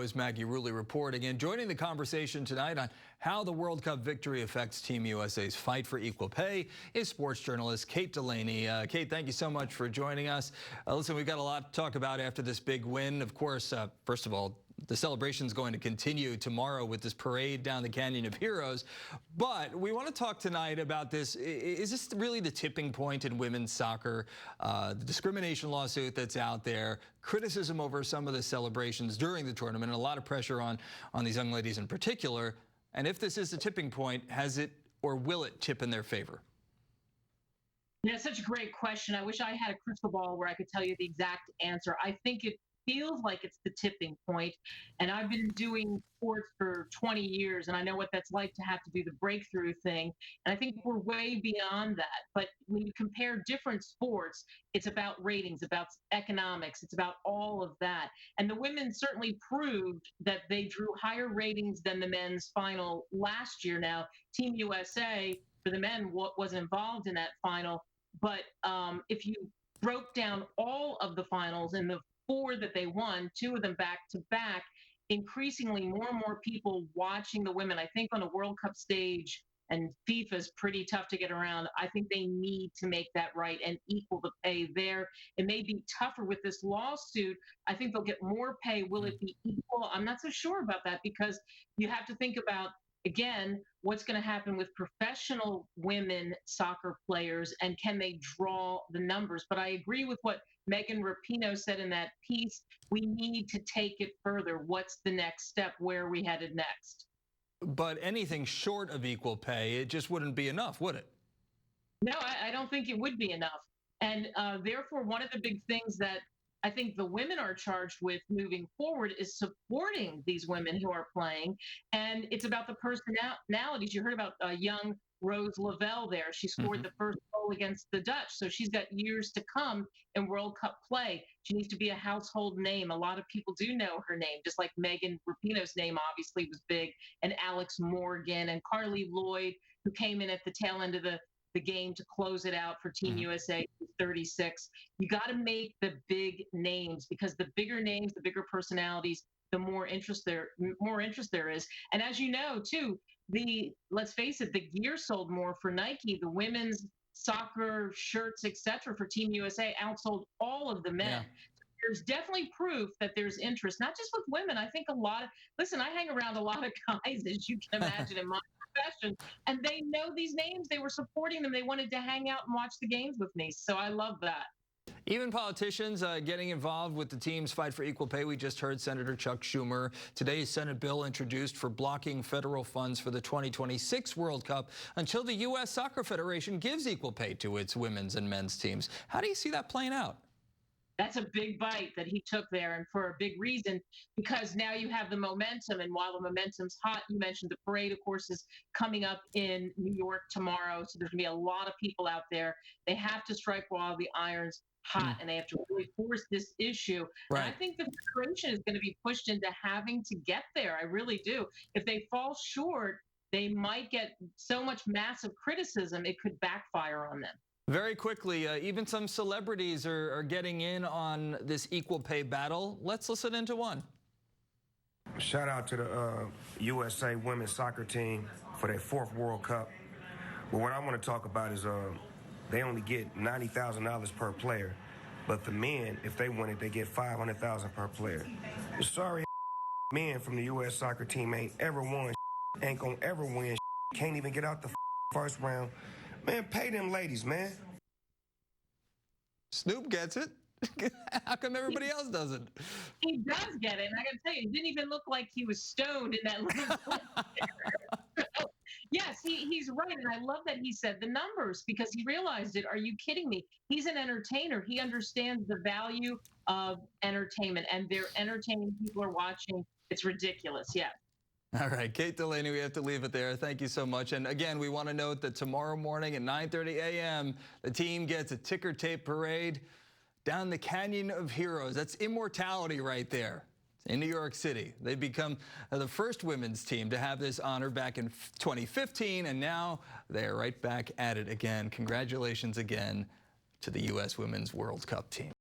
News' Maggie Rulli reporting. And joining the conversation tonight on how the World Cup victory affects Team USA's fight for equal pay is sports journalist Kate Delaney. Kate, thank you so much for joining us. Listen, we've got a lot to talk about after this big win. Of course, first of all, the celebration is going to continue tomorrow with this parade down the Canyon of Heroes. But we want to talk tonight about this. Is this really the tipping point in women's soccer? The discrimination lawsuit that's out there, criticism over some of the celebrations during the tournament, and a lot of pressure on these young ladies in particular. And if this is the tipping point, has it or will it tip in their favor? Yeah, such a great question. I wish I had a crystal ball where I could tell you the exact answer. I think it feels like it's the tipping point. And I've been doing sports for 20 years, and I know what that's like to have to do the breakthrough thing. And I think we're way beyond that. But when you compare different sports, it's about ratings, about economics, it's about all of that. And the women certainly proved that they drew higher ratings than the men's final last year. Now, Team USA, for the men, was involved in that final. But if you broke down all of the finals and the 4 that they won, 2 of them back to back, increasingly more and more people watching the women. I think on a World Cup stage, and FIFA's pretty tough to get around, I think they need to make that right and equal the pay there. It may be tougher with this lawsuit. I think they'll get more pay. Will it be equal? I'm not so sure about that, because you have to think about, again, what's going to happen with professional women soccer players, and can they draw the numbers? But I agree with what Megan Rapinoe said in that piece. We need to take it further. What's the next step? Where are we headed next? But anything short of equal pay, it just wouldn't be enough, would it? No, I don't think it would be enough. And therefore, one of the big things that I think the women are charged with moving forward is supporting these women who are playing. And it's about the personalities. You heard about young Rose Lavelle there. She scored the first goal against the Dutch. So she's got years to come in World Cup play. She needs to be a household name. A lot of people do know her name, just like Megan Rapinoe's name obviously was big, and Alex Morgan and Carly Lloyd, who came in at the tail end of the game to close it out for Team USA 36. You got to make the big names, because the bigger names, the bigger personalities, the more interest there is. And as you know, too, let's face it, the gear sold more for Nike. The women's soccer shirts, etc., for Team USA outsold all of the men. Yeah. There's definitely proof that there's interest, not just with women. I think listen, I hang around a lot of guys, as you can imagine, in my profession, and they know these names. They were supporting them. They wanted to hang out and watch the games with me. So I love that. Even politicians getting involved with the team's fight for equal pay. We just heard Senator Chuck Schumer. Today's Senate bill introduced for blocking federal funds for the 2026 World Cup until the U.S. Soccer Federation gives equal pay to its women's and men's teams. How do you see that playing out? That's a big bite that he took there, and for a big reason, because now you have the momentum, and while the momentum's hot, you mentioned the parade, of course, is coming up in New York tomorrow, so there's going to be a lot of people out there. They have to strike while the iron's hot, and they have to really force this issue. Right. And I think the federation is going to be pushed into having to get there. I really do. If they fall short, they might get so much massive criticism, it could backfire on them. Very quickly, even some celebrities are getting in on this equal pay battle. Let's listen into one. Shout out to the USA women's soccer team for their 4th World Cup. But what I want to talk about is they only get $90,000 per player. But the men, if they win it, they get $500,000 per player. The sorry men from the U.S. soccer team ain't ever won, ain't gonna ever win, can't even get out the first round. Man, pay them ladies, man. Snoop gets it. How come everybody else doesn't? He does get it. And I got to tell you, it didn't even look like he was stoned in that little so, yes, he's right. And I love that he said the numbers, because he realized it. Are you kidding me? He's an entertainer. He understands the value of entertainment, and they're entertaining. People are watching. It's ridiculous. Yeah. All right, Kate Delaney, we have to leave it there. Thank you so much. And again, we want to note that tomorrow morning at 9:30 a.m., the team gets a ticker tape parade down the Canyon of Heroes. That's immortality right there in New York City. They've become the first women's team to have this honor back in 2015, and now they're right back at it again. Congratulations again to the U.S. Women's World Cup team.